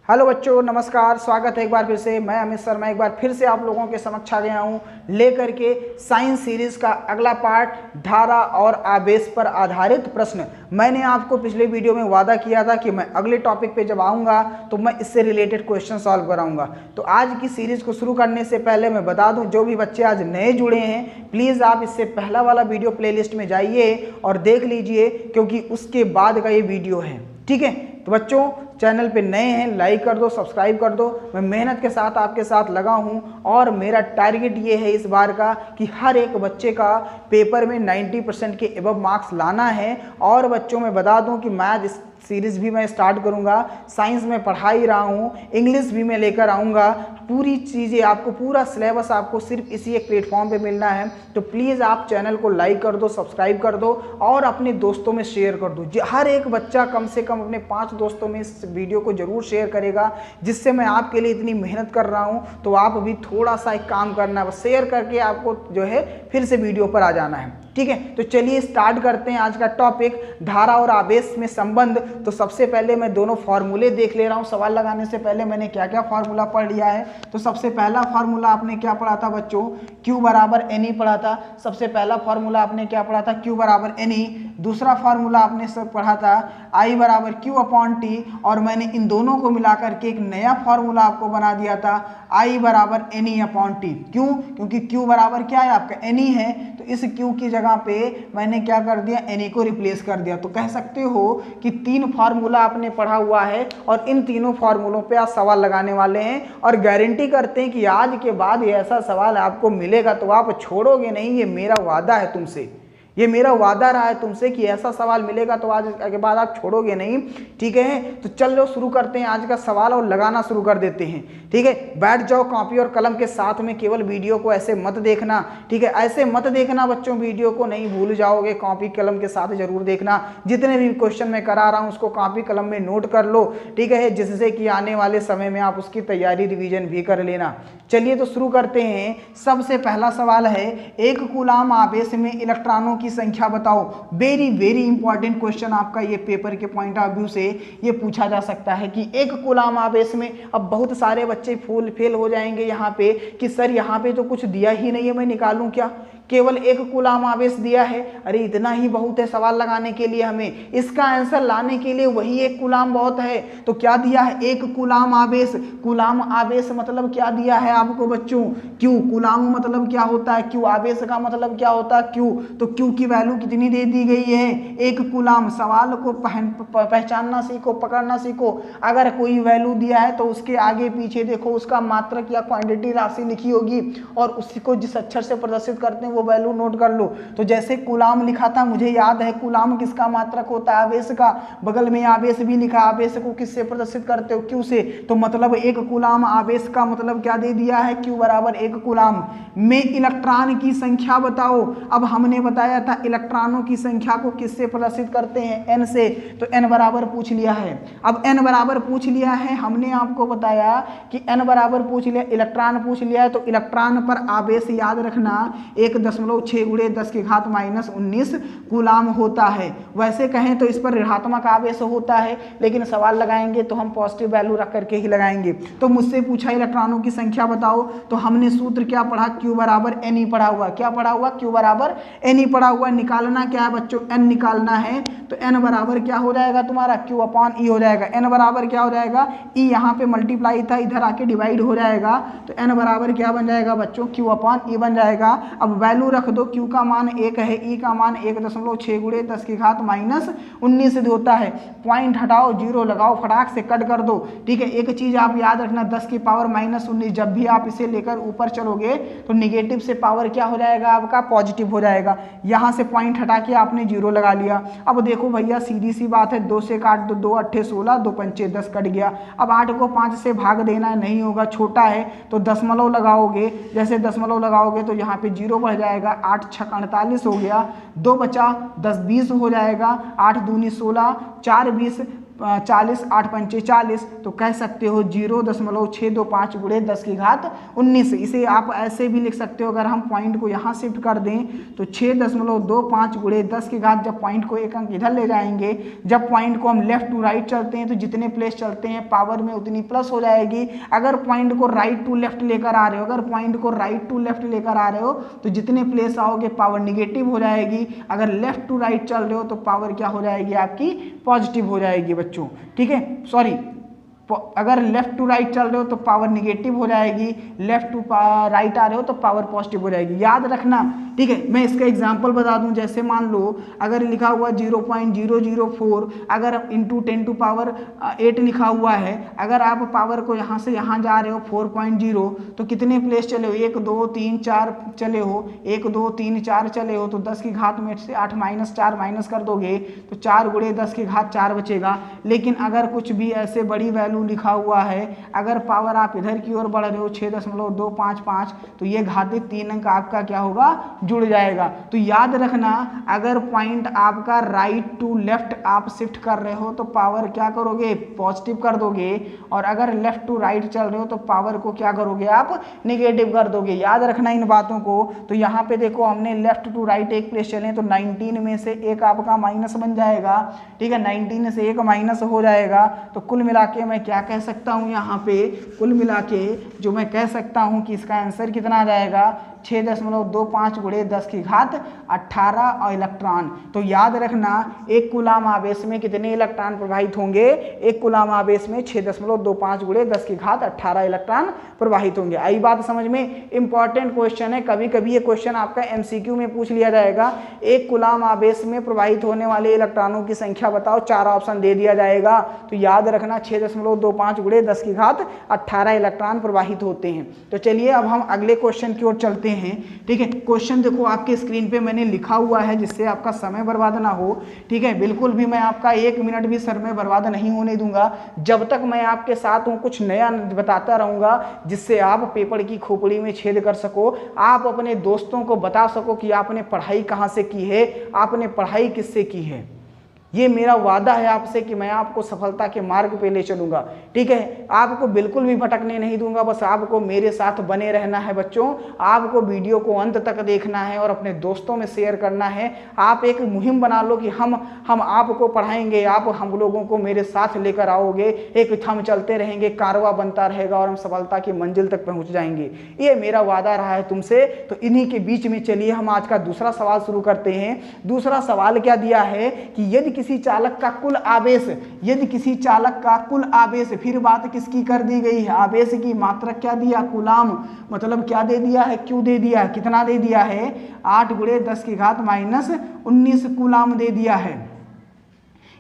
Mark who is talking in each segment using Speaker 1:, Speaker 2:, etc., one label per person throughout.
Speaker 1: Hello बच्चों, नमस्कार। स्वागत है एक बार फिर से। मैं अमित शर्मा एक बार फिर से आप लोगों के समक्ष आ गया हूँ लेकर के साइंस सीरीज का अगला पार्ट, धारा और आवेश पर आधारित प्रश्न। मैंने आपको पिछले वीडियो में वादा किया था कि मैं अगले टॉपिक पे जब आऊँगा तो मैं इससे रिलेटेड क्वेश्चन सॉल्व कराऊंगा। तो आज की सीरीज को शुरू करने से पहले मैं बता दूँ, जो भी बच्चे आज नए जुड़े हैं प्लीज़ आप इससे पहला वाला वीडियो प्लेलिस्ट में जाइए और देख लीजिए, क्योंकि उसके बाद का ये वीडियो है। ठीक है, तो बच्चों चैनल पे नए हैं लाइक कर दो, सब्सक्राइब कर दो। मैं मेहनत के साथ आपके साथ लगा हूं और मेरा टारगेट ये है इस बार का कि हर एक बच्चे का पेपर में 90% के एबव मार्क्स लाना है। और बच्चों मैं बता दूं कि मैथ सीरीज़ भी मैं स्टार्ट करूंगा, साइंस में पढ़ा ही रहा हूं, इंग्लिश भी मैं लेकर आऊँगा। पूरी चीज़ें आपको, पूरा सिलेबस आपको सिर्फ इसी एक प्लेटफॉर्म पे मिलना है। तो प्लीज़ आप चैनल को लाइक कर दो, सब्सक्राइब कर दो और अपने दोस्तों में शेयर कर दो। हर एक बच्चा कम से कम अपने 5 दोस्तों में इस वीडियो को जरूर शेयर करेगा, जिससे मैं आपके लिए इतनी मेहनत कर रहा हूँ। तो आप अभी थोड़ा सा एक काम करना है, बस शेयर करके आपको जो है फिर से वीडियो पर आ जाना है। ठीक है, तो चलिए स्टार्ट करते हैं आज का टॉपिक, धारा और आवेश में संबंध। तो सबसे पहले मैं दोनों फार्मूले देख ले रहा हूं। सवाल लगाने से पहले मैंने क्या क्या फार्मूला पढ़ लिया है। तो सबसे पहला फार्मूला आपने क्या पढ़ा था बच्चों? Q बराबर NE पढ़ा था। सबसे पहला फार्मूला आपने क्या पढ़ा था? Q बराबर NE। दूसरा फार्मूला आपने सब पढ़ा था I बराबर Q अपॉन T, और मैंने इन दोनों को मिलाकर के एक नया फार्मूला आपको बना दिया था I बराबर NE अपॉन T। क्यों? क्योंकि Q बराबर क्या है आपका? NE है, तो इस Q की जगह पे मैंने क्या कर दिया? NE को रिप्लेस कर दिया। तो कह सकते हो कि 3 फार्मूला आपने पढ़ा हुआ है और इन तीनों फार्मूलों पे आप सवाल लगाने वाले हैं। और गारंटी करते हैं कि आज के बाद ये ऐसा सवाल आपको मिलेगा तो आप छोड़ोगे नहीं। ये मेरा वादा है तुमसे, ये मेरा वादा रहा है तुमसे कि ऐसा सवाल मिलेगा तो आज के बाद आप छोड़ोगे नहीं। ठीक है, तो चलो शुरू करते हैं आज का सवाल और लगाना शुरू कर देते हैं। ठीक है, बैठ जाओ कॉपी और कलम के साथ में, केवल वीडियो को ऐसे मत देखना। ठीक है, ऐसे मत देखना बच्चों, वीडियो को नहीं भूल जाओगे, कॉपी कलम के साथ जरूर देखना। जितने भी क्वेश्चन मैं करा रहा हूँ उसको कॉपी कलम में नोट कर लो। ठीक है, जिससे कि आने वाले समय में आप उसकी तैयारी रिवीजन भी कर लेना। चलिए तो शुरू करते हैं। सबसे पहला सवाल है, एक कूलाम आवेश में इलेक्ट्रॉनों की संख्या बताओ। वेरी वेरी इंपॉर्टेंट क्वेश्चन आपका ये पेपर के पॉइंट ऑफ व्यू से ये पूछा जा सकता है कि एक कूलाम आवेश में। अब बहुत सारे बच्चे फेल हो जाएंगे यहाँ पे कि सर यहाँ पे तो कुछ दिया ही नहीं है, मैं निकालूं क्या? केवल एक कूलाम आवेश दिया है। अरे इतना ही बहुत है सवाल लगाने के लिए, हमें इसका आंसर लाने के लिए वही एक कूलाम बहुत है। तो क्या दिया है? एक कूलाम आवेश। कूलाम आवेश मतलब क्या दिया है आपको बच्चों? क्यू। कूलाम मतलब क्या होता है? क्यू। आवेश का मतलब क्या होता है? क्यू। तो क्यू की वैल्यू कितनी दे दी गई है? एक कूलाम। सवाल को पहचानना सीखो, पकड़ना सीखो। अगर कोई वैल्यू दिया है तो उसके आगे पीछे देखो, उसका मात्रक या क्वांटिटी राशि लिखी होगी और उसी को जिस अक्षर से प्रदर्शित करते हैं वो वैल्यू नोट कर लो। तो जैसे कूलाम लिखा था, मुझे याद है कूलाम किसका मात्रक होता है? आवेश का। बगल में आवेश भी लिखा, आवेश को किससे प्रदर्शित करते हो? क्यू से। तो मतलब एक कूलाम आवेश का मतलब क्या दे दिया है? क्यू बराबर एक कूलाम। में इलेक्ट्रॉन की संख्या बताओ। अब हमने बताया था इलेक्ट्रॉनों की संख्या को किससे प्रदर्शित करते हैं? एन से। तो एन बराबर पूछ लिया है। अब एन बराबर पूछ लिया है, हमने आपको बताया कि एन बराबर पूछ लिया, इलेक्ट्रॉन पूछ लिया है, तो इलेक्ट्रॉन पर आवेश याद रखना 1.6 × 10⁻19 कूलाम होता है। वैसे कहें तो इस पर ऋणात्मक आवेश होता है, लेकिन सवाल लगाएंगे तो हम पॉजिटिव वैल्यू रख करके ही लगाएंगे। तो मुझसे पूछा इलेक्ट्रॉनों की संख्या बताओ, तो हमने सूत्र क्या पढ़ा? Q बराबर NE पढ़ा हुआ। क्या पढ़ा हुआ? Q बराबर NE पढ़ा हुआ। निकालना क्या है बच्चों? N निकालना है। तो N बराबर क्या हो जाएगा तुम्हारा? Q अपॉन E हो जाएगा। N बराबर क्या हो जाएगा? E यहाँ पे मल्टीप्लाई था, इधर आके डिवाइड हो जाएगा। तो N बराबर क्या बन जाएगा बच्चों? Q अपॉन E बन जाएगा। अब वैल्यू रख दो, Q का मान 1 है, E का मान 1.6 × 10⁻19 होता है। पॉइंट हटाओ, जीरो लगाओ, फटाक से कट कर दो। ठीक है, एक चीज आप याद रखना, 10⁻−19 जब भी आप इसे लेकर ऊपर चलोगे तो निगेटिव से पावर क्या हो जाएगा आपका? पॉजिटिव हो जाएगा। यहाँ से पॉइंट हटा के आपने जीरो लगा लिया। अब देखो भैया सीधी सी बात है, 2 से काट दो, 2 8 16, 2 5 10 कट गया। अब 8 को 5 से भाग देना नहीं होगा, छोटा है तो दशमलव लगाओगे। जैसे दशमलव लगाओगे तो यहाँ पे जीरो बढ़ जाएगा, 8 6 48 हो गया, 2 बचा 10 20 हो जाएगा, 8 दूनी 16, 4 20 40, 8 पंचे 40, तो कह सकते हो 0.625 गुणे 10 की घात 19। इसे आप ऐसे भी लिख सकते हो, अगर हम पॉइंट को यहाँ शिफ्ट कर दें तो 6.25 गुणे 10 की घात, जब पॉइंट को एक अंक इधर ले जाएंगे, जब पॉइंट को हम लेफ्ट टू राइट चलते हैं तो जितने प्लेस चलते हैं पावर में उतनी प्लस हो जाएगी। अगर पॉइंट को राइट टू लेफ्ट लेकर आ रहे हो, अगर पॉइंट को राइट टू लेफ्ट लेकर आ रहे हो तो जितने प्लेस आओगे पावर निगेटिव हो जाएगी। अगर लेफ्ट टू राइट चल रहे हो तो पावर क्या हो जाएगी आपकी, पॉजिटिव हो जाएगी बच्चों, ठीक है। सॉरी, अगर लेफ्ट टू राइट चल रहे हो तो पावर निगेटिव हो जाएगी, लेफ्ट टू राइट आ रहे हो तो पावर पॉजिटिव हो जाएगी, याद रखना, ठीक है। मैं इसका एग्जांपल बता दूं, जैसे मान लो अगर लिखा हुआ 0.004, अगर इंटू 10 टू पावर 8 लिखा हुआ है, अगर आप पावर को यहाँ से यहाँ जा रहे हो 4.0 तो कितने प्लेस चले हो, 1 2 3 4 चले हो, 1 2 3 4 चले हो, तो 10 की घात में से 8 - 4 माइनस कर दोगे तो 4 गुणे 10 की घात 4 बचेगा। लेकिन अगर कुछ भी ऐसे बड़ी वैल्यू लिखा हुआ है, अगर पावर आप इधर की ओर बढ़ रहे हो 6.255, तो ये घातित 3 अंक आपका क्या होगा, जुड़ जाएगा। तो याद रखना, अगर पॉइंट आपका राइट टू लेफ्ट आप शिफ्ट कर रहे हो तो पावर क्या करोगे, पॉजिटिव कर दोगे, और अगर लेफ्ट टू राइट चल रहे हो तो पावर को क्या करोगे आप, निगेटिव कर दोगे। याद रखना इन बातों को। तो यहाँ पे देखो हमने लेफ्ट टू राइट एक प्लेस चले तो 19 में से एक आपका माइनस बन जाएगा, ठीक है, 19 से एक माइनस हो जाएगा। तो कुल मिला के मैं क्या कह सकता हूँ, यहाँ पे कुल मिला के जो मैं कह सकता हूँ कि इसका आंसर कितना आ जाएगा, 6.25 गुणे 10 की घात 18 इलेक्ट्रॉन। तो याद रखना, एक कूलाम आवेश में कितने इलेक्ट्रॉन प्रवाहित होंगे, एक कूलाम आवेश में 6.25 गुणे 10 की घात 18 इलेक्ट्रॉन प्रवाहित होंगे। आई बात समझ में, इंपॉर्टेंट क्वेश्चन है, कभी कभी ये क्वेश्चन आपका एमसीक्यू में पूछ लिया जाएगा। एक कूलाम आवेश में प्रवाहित होने वाले इलेक्ट्रॉनों की संख्या बताओ, 4 ऑप्शन दे दिया जाएगा। तो याद रखना 6.25 गुणे 10 की घात 18 इलेक्ट्रॉन प्रवाहित होते हैं। तो चलिए अब हम अगले क्वेश्चन की ओर चलते हैं, ठीक है। क्वेश्चन देखो आपके स्क्रीन पे मैंने लिखा हुआ है, जिससे आपका समय बर्बाद ना हो, ठीक है। बिल्कुल भी मैं आपका 1 मिनट भी समय बर्बाद नहीं होने दूंगा, जब तक मैं आपके साथ हूँ कुछ नया बताता रहूंगा, जिससे आप पेपर की खोपड़ी में छेद कर सको, आप अपने दोस्तों को बता सको कि आपने पढ़ाई कहाँ से की है, आपने पढ़ाई किससे की है। ये मेरा वादा है आपसे कि मैं आपको सफलता के मार्ग पे ले चलूंगा, ठीक है। आपको बिल्कुल भी भटकने नहीं दूंगा, बस आपको मेरे साथ बने रहना है बच्चों। आपको वीडियो को अंत तक देखना है और अपने दोस्तों में शेयर करना है। आप एक मुहिम बना लो कि हम आपको पढ़ाएंगे, आप हम लोगों को मेरे साथ लेकर आओगे, एक हम चलते रहेंगे, कारवां बनता रहेगा और हम सफलता की मंजिल तक पहुँच जाएंगे। ये मेरा वादा रहा है तुमसे। तो इन्हीं के बीच में चलिए हम आज का दूसरा सवाल शुरू करते हैं। दूसरा सवाल क्या दिया है कि यदि किसी चालक का कुल आवेश, यदि किसी चालक का कुल आवेश, फिर बात किसकी कर दी गई है, आवेश की मात्रा क्या दिया, कूलाम, मतलब क्या दे दिया है, क्यों दे दिया है, कितना दे दिया है, 8 गुणे 10 की घात -19 कूलाम दे दिया है।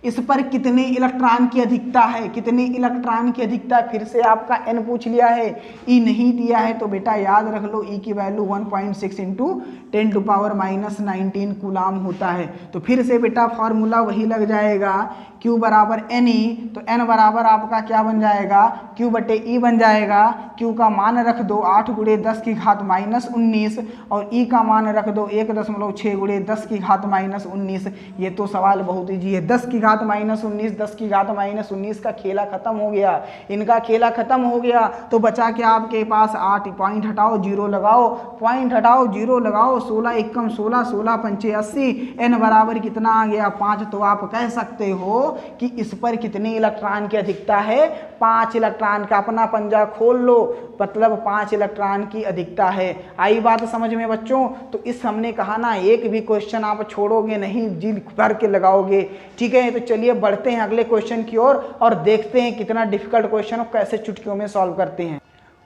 Speaker 1: इस पर कितने इलेक्ट्रॉन की अधिकता है, कितने इलेक्ट्रॉन की अधिकता, फिर से आपका n पूछ लिया है, e नहीं दिया है, तो बेटा याद रख लो e की value 1.6 into 10 to power -19 coulomb होता है। तो फिर से बेटा फॉर्मूला वही लग जाएगा, Q बराबर NE, तो N बराबर आपका क्या बन जाएगा, Q बटे E बन जाएगा। Q का मान रख दो 8 गुणे 10 की घात -19 और E का मान रख दो 1.6 गुणे 10 की घात -19। ये तो सवाल बहुत ईजी है, 10 की घात -19, 10 की घात -19 का खेला खत्म हो गया, इनका खेला खत्म हो गया। तो बचा क्या आपके पास, 8 पॉइंट हटाओ, 0 लगाओ, पॉइंट हटाओ, 0 लगाओ, 16 एकम 16, 16 पंचे 80, N बराबर कितना आ गया, 5। तो आप कह सकते हो कि इस पर कितने इलेक्ट्रॉन की अधिकता है, 5 इलेक्ट्रॉन का। अपना पंजा खोल लो, मतलब 5 इलेक्ट्रॉन की अधिकता है। आई बात समझ में बच्चों। तो इस हमने कहा ना, एक भी क्वेश्चन आप छोड़ोगे नहीं, जी भर के लगाओगे, ठीक है। तो चलिए बढ़ते हैं अगले क्वेश्चन की ओर और देखते हैं कितना डिफिकल्ट क्वेश्चन और कैसे चुटकियों में सॉल्व करते हैं।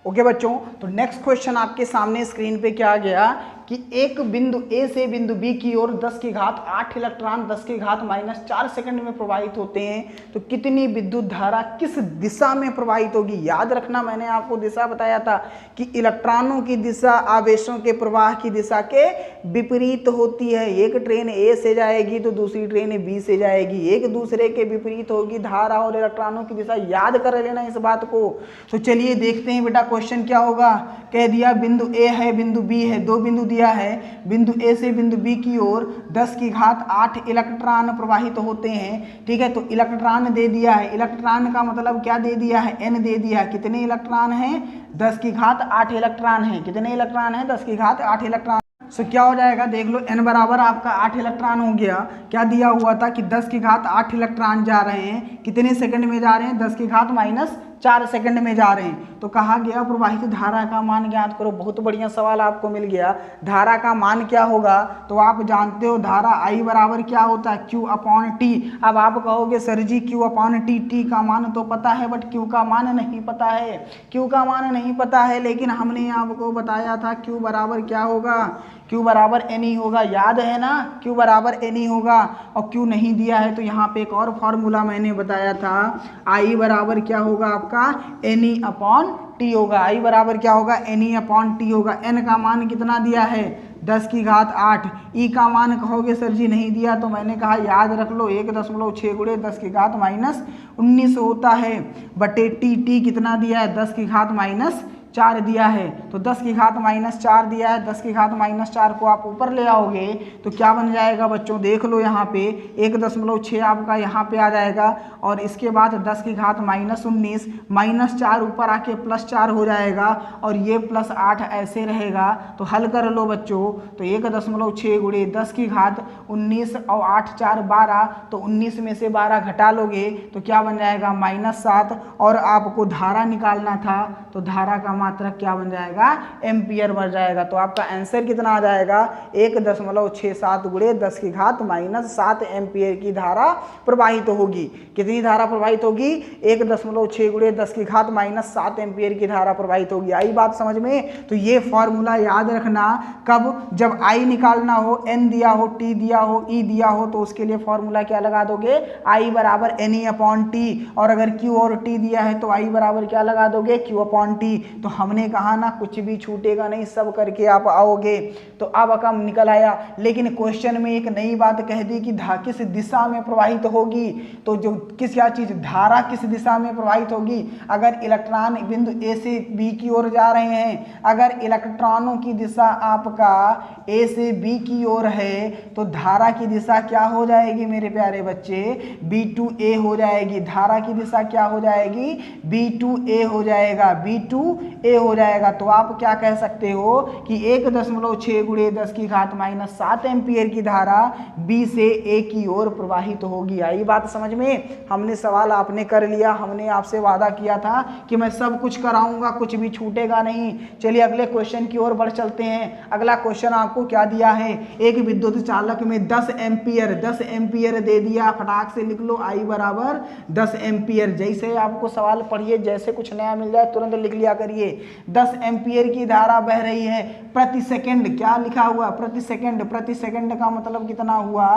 Speaker 1: ओके बच्चों, तो नेक्स्ट क्वेश्चन आपके सामने स्क्रीन पे क्या आ गया कि एक बिंदु A से बिंदु B की ओर 10 की घात 8 इलेक्ट्रॉन 10 की घात -4 सेकंड में प्रवाहित होते हैं। तो कितनी विद्युत धारा किस दिशा में प्रवाहित होगी। याद रखना, मैंने आपको दिशा बताया था कि इलेक्ट्रॉनों की दिशा आवेशों के प्रवाह की दिशा के विपरीत होती है। एक ट्रेन A से जाएगी तो दूसरी ट्रेन B से जाएगी, एक दूसरे के विपरीत होगी धारा और इलेक्ट्रॉनों की दिशा। याद कर लेना इस बात को। तो चलिए देखते हैं बेटा क्वेश्चन क्या होगा। कह दिया बिंदु A है, बिंदु B है, दो बिंदु दिया दिया है बिंदु ए से बिंदु बी की ओर 10 की घात 8 इलेक्ट्रॉन प्रवाहित होते हैं। ठीक है, तो इलेक्ट्रॉन दे दिया है, इलेक्ट्रॉन का मतलब क्या दे दिया है, n दे दिया है। कितने इलेक्ट्रॉन हैं, 10 की घात 8 इलेक्ट्रॉन हैं। कितने इलेक्ट्रॉन हैं, 10 की घात 8 इलेक्ट्रॉन। सो क्या हो जाएगा, देख लो n बराबर आपका 8 इलेक्ट्रॉन हो गया। क्या दिया हुआ था कि 10 की घात 8 इलेक्ट्रॉन जा रहे हैं, कितने सेकंड में जा रहे हैं, 10 की घात -4 सेकंड में जा रहे हैं। तो कहा गया प्रवाहित धारा का मान ज्ञात करो। बहुत बढ़िया सवाल आपको मिल गया। धारा का मान क्या होगा, तो आप जानते हो धारा I बराबर क्या होता है, Q/T। अब आप कहोगे सर जी Q/T, T का मान तो पता है बट Q का मान नहीं पता है। Q का मान नहीं पता है, लेकिन हमने आपको बताया था Q बराबर क्या होगा, Q बराबर Ne होगा। याद है ना, Q बराबर Ne होगा। और Q नहीं दिया है तो यहाँ पे एक और फॉर्मूला मैंने बताया था, I बराबर क्या होगा आपका, Ne/T होगा। I बराबर क्या होगा, Ne/T होगा। N का मान कितना दिया है, 10 की घात 8। E का मान कहोगे सर जी नहीं दिया, तो मैंने कहा याद रख लो 1.6 गुणे 10 की घात -19 होता है बटे T कितना दिया है, 10 की घात -4 दिया है। तो 10 की घात -4 दिया है, 10 की घात -4 को आप ऊपर ले आओगे तो क्या बन जाएगा बच्चों, देख लो यहाँ पे 1.6 आपका यहाँ पे आ जाएगा और इसके बाद 10 की घात -19 -4 ऊपर आके +4 हो जाएगा और ये +8 ऐसे रहेगा। तो हल कर लो बच्चों, तो 1.6 गुणे 10 की घात 19 और 8 4 12, तो 19 में से 12 घटा लोगे तो क्या बन जाएगा, -7। और आपको धारा निकालना था तो धारा का मात्रक क्या बन जाएगा, एम्पियर बन जाएगा। तो आपका आंसर कितना आ जाएगा, 1.67 गुणे 10 की घात -7 एम्पियर की धारा प्रवाहित होगी। कितनी धारा प्रवाहित होगी, 1.6 गुणे 10 की घात -7 एम्पियर की धारा प्रवाहित होगी। आई बात समझ में। तो ये फॉर्मूला याद रखना, कब, जब I निकालना हो, N दिया हो, T दिया हो, E दिया हो, तो उसके लिए फॉर्मूला क्या लगा दोगे, I बराबर Ne/T। और अगर Q और T दिया है तो I बराबर क्या लगा दोगे, Q/T। तो हमने कहा ना कुछ भी छूटेगा नहीं, सब करके आप आओगे। तो अब कम निकल आया, लेकिन क्वेश्चन में एक नई बात कह दी कि किस दिशा में प्रवाहित होगी। तो जो क्या चीज, धारा किस दिशा में प्रवाहित होगी। अगर इलेक्ट्रॉन बिंदु ए से बी की ओर जा रहे हैं, अगर इलेक्ट्रॉनों की दिशा आपका ए से बी की ओर है तो धारा की दिशा क्या हो जाएगी मेरे प्यारे बच्चे, B/A हो जाएगी। धारा की दिशा क्या हो जाएगी, B/A हो जाएगा, B/A हो जाएगा। तो आप क्या कह सकते हो कि 1.6 गुणे 10 की घात -7 एम्पियर की धारा B से A की ओर प्रवाहित होगी। आई बात समझ में। हमने सवाल आपने कर लिया, हमने आपसे वादा किया था कि मैं सब कुछ कराऊंगा, कुछ भी छूटेगा नहीं। चलिए अगले क्वेश्चन की ओर बढ़ चलते हैं। अगला क्वेश्चन आपको क्या दिया है, एक विद्युत चालक में 10 एम्पियर दे दिया। फटाक से लिख लो I बराबर 10 एम्पियर। जैसे आपको सवाल पढ़िए, जैसे कुछ नया मिल जाए तुरंत लिख लिया करिए। 10 एम्पियर की धारा बह रही है प्रति सेकंड। क्या लिखा हुआ, प्रति सेकंड। प्रति सेकंड का मतलब कितना हुआ,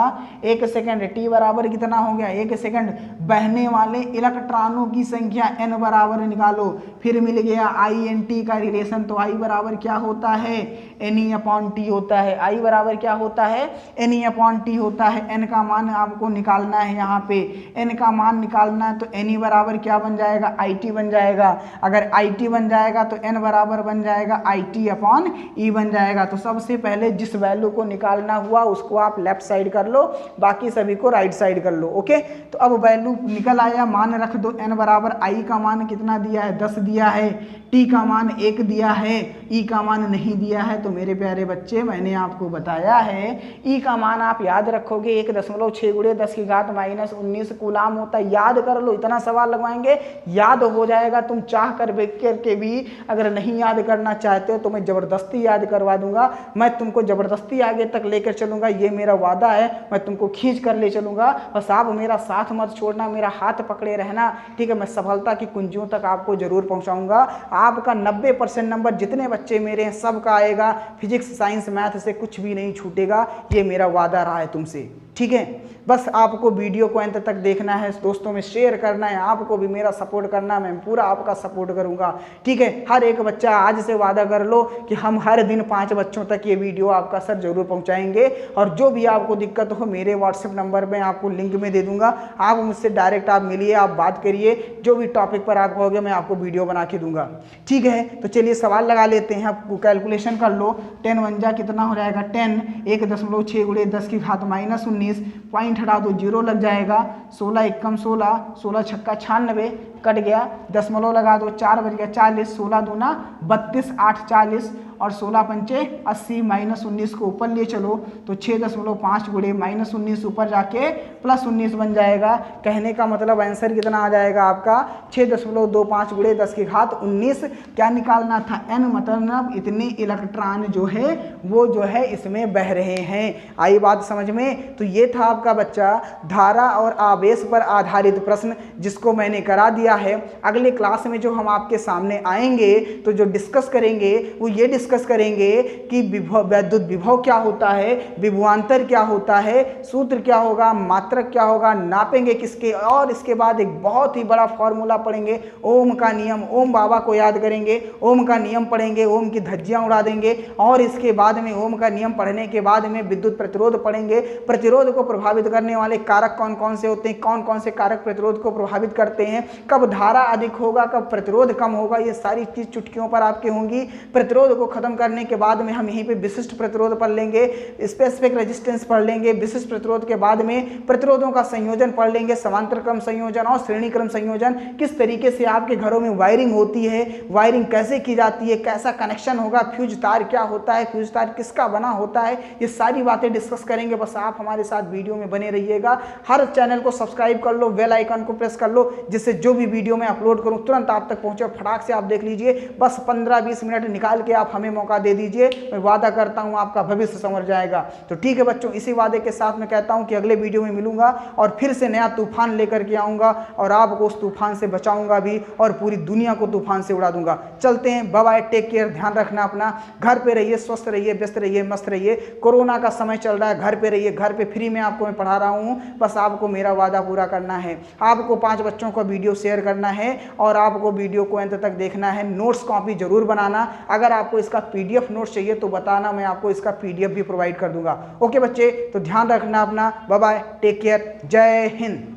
Speaker 1: 1 सेकंड। T बराबर कितना हो गया, 1 सेकंड। बहने वाले इलेक्ट्रॉनों की संख्या N बराबर निकालो। फिर मिल गया I/N/T का रिलेशन। तो I बराबर क्या होता है, Ne/T होता है। I बराबर क्या होता है, Ne/T होता है। N का मान आपको निकालना है, यहाँ पे N का मान निकालना है तो Ne बराबर क्या बन जाएगा, IT बन जाएगा। अगर IT बन जाएगा तो N बराबर बन जाएगा IT/E बन जाएगा। तो सबसे पहले जिस वैल्यू को निकालना हुआ उसको आप लेफ्ट साइड कर लो, बाकी सभी को राइट साइड कर लो। ओके, तो अब वैल्यू निकल आया, मान रख दो। N बराबर I का मान कितना दिया है, 10 दिया है। T का मान 1 दिया है, E का मान नहीं दिया है। तो मेरे प्यारे बच्चे मैंने आपको बताया है E का मान आप याद रखोगे 1.6 गुणे 10 की घात -19 कूलाम होता है। याद कर लो, इतना सवाल लगवाएंगे याद हो जाएगा। तुम चाह कर के भी अगर नहीं याद करना चाहते हो तो मैं ज़बरदस्ती याद करवा दूंगा। मैं तुमको ज़बरदस्ती आगे तक लेकर चलूंगा, ये मेरा वादा है। मैं तुमको खींच कर ले चलूंगा, बस आप मेरा साथ मत छोड़ना, मेरा हाथ पकड़े रहना, ठीक है। मैं सफलता की कुंजियों तक आपको जरूर पहुंचाऊंगा। आपका 90% नंबर जितने बच्चे मेरे हैं सबका आएगा। फिजिक्स, साइंस, मैथ से कुछ भी नहीं छूटेगा, ये मेरा वादा रहा है तुमसे, ठीक है। बस आपको वीडियो को अंत तक देखना है, दोस्तों में शेयर करना है, आपको भी मेरा सपोर्ट करना है, मैं पूरा आपका सपोर्ट करूंगा, ठीक है। हर एक बच्चा आज से वादा कर लो कि हम हर दिन 5 बच्चों तक ये वीडियो आपका सर जरूर पहुंचाएंगे। और जो भी आपको दिक्कत हो मेरे व्हाट्सएप नंबर में आपको लिंक में दे दूंगा, आप मुझसे डायरेक्ट आप मिलिए, आप बात करिए, जो भी टॉपिक पर आप कहोगे मैं आपको वीडियो बना के दूंगा। ठीक है, तो चलिए सवाल लगा लेते हैं। आप कैलकुलेशन कर लो। 10 × 1 कितना हो जाएगा 10, 1.6 × 10 की घात -19, पॉइंट हटा दो 0 लग जाएगा। 16 एकम 16, 16 छक्का 96 कट गया, दशमलव लगा दो, 4 बज गया 40, 16 दूना 32, 8 40 और 16 पंचे 80, -19 को ऊपर लिए चलो तो 6.5 गुणे -19 ऊपर जाके +19 बन जाएगा। कहने का मतलब आंसर कितना आ जाएगा आपका 6.25 गुणे 10 की घात 19। क्या निकालना था? n, मतलब इतने इलेक्ट्रॉन जो है वो जो है इसमें बह रहे हैं। आई बात समझ में? तो ये था आपका बच्चा धारा और आवेश पर आधारित प्रश्न, जिसको मैंने करा दिया है। अगले क्लास में जो हम आपके सामने आएंगे तो जो डिस्कस करेंगे वो ये डिस्कस करेंगे कि विद्युत विभव क्या होता है, विभवांतर क्या होता है, सूत्र क्या होगा, मात्रक क्या होगा, नापेंगे किसके, और इसके बाद एक बहुत ही बड़ा फॉर्मूला पढ़ेंगे, ओम का नियम। ओम बाबा को याद करेंगे, ओम का नियम पढ़ेंगे, ओम की धज्जियां उड़ा देंगे। और इसके बाद में ओम का नियम पढ़ने के बाद में विद्युत प्रतिरोध पढ़ेंगे। प्रतिरोध को प्रभावित करने वाले कारक कौन कौन से होते हैं, कौन कौन से कारक प्रतिरोध को प्रभावित करते हैं, कब धारा अधिक होगा, कब प्रतिरोध कम होगा, ये सारी चीज चुटकियों पर आपके होंगी। प्रतिरोध को खत्म करने के बाद में हम यहीं पे विशिष्ट प्रतिरोध पढ़ लेंगे, स्पेसिफिक रेजिस्टेंस पढ़ लेंगे। विशिष्ट प्रतिरोध के बाद में प्रतिरोधों का संयोजन पढ़ लेंगे, समांतर क्रम संयोजन और श्रेणी क्रम संयोजन। किस तरीके से आपके घरों में वायरिंग होती है, वायरिंग कैसे की जाती है, कैसा कनेक्शन होगा, फ्यूज तार क्या होता है, फ्यूज तार किसका बना होता है, ये सारी बातें डिस्कस करेंगे। बस आप हमारे साथ वीडियो में बने रहिएगा। हर चैनल को सब्सक्राइब कर लो, बेल आइकन को प्रेस कर लो, जिससे जो भी वीडियो मैं अपलोड करूं तुरंत आप तक पहुंचे। फटाक से आप देख लीजिए, बस 15-20 मिनट निकाल के आप हमें मौका दे दीजिए। मैं वादा करता हूं आपका भविष्य संवर जाएगा। तो ठीक है बच्चों, इसी वादे के साथ मैं कहता हूं कि अगले वीडियो में मिलूंगा और फिर से नया तूफान लेकर के आऊंगा और आपको उस तूफान से बचाऊंगा भी और पूरी दुनिया को तूफान से उड़ा दूंगा। चलते हैं, बाय बाय, टेक केयर, ध्यान रखना अपना, घर पे रहिए, स्वस्थ रहिए, व्यस्त रहिए, मस्त रहिए। कोरोना का समय चल रहा है, घर पे रहिए, घर पे फ्री में आपको मैं पढ़ा रहा हूँ। बस आपको मेरा वादा पूरा करना है, आपको 5 बच्चों को वीडियो शेयर करना है और आपको वीडियो को अंत तक देखना है। नोट्स कॉपी जरूर बनाना। अगर आपको इसका PDF नोट्स चाहिए तो बताना, मैं आपको इसका PDF भी प्रोवाइड कर दूंगा। ओके बच्चे, तो ध्यान रखना अपना, बाय बाय, टेक केयर, जय हिंद।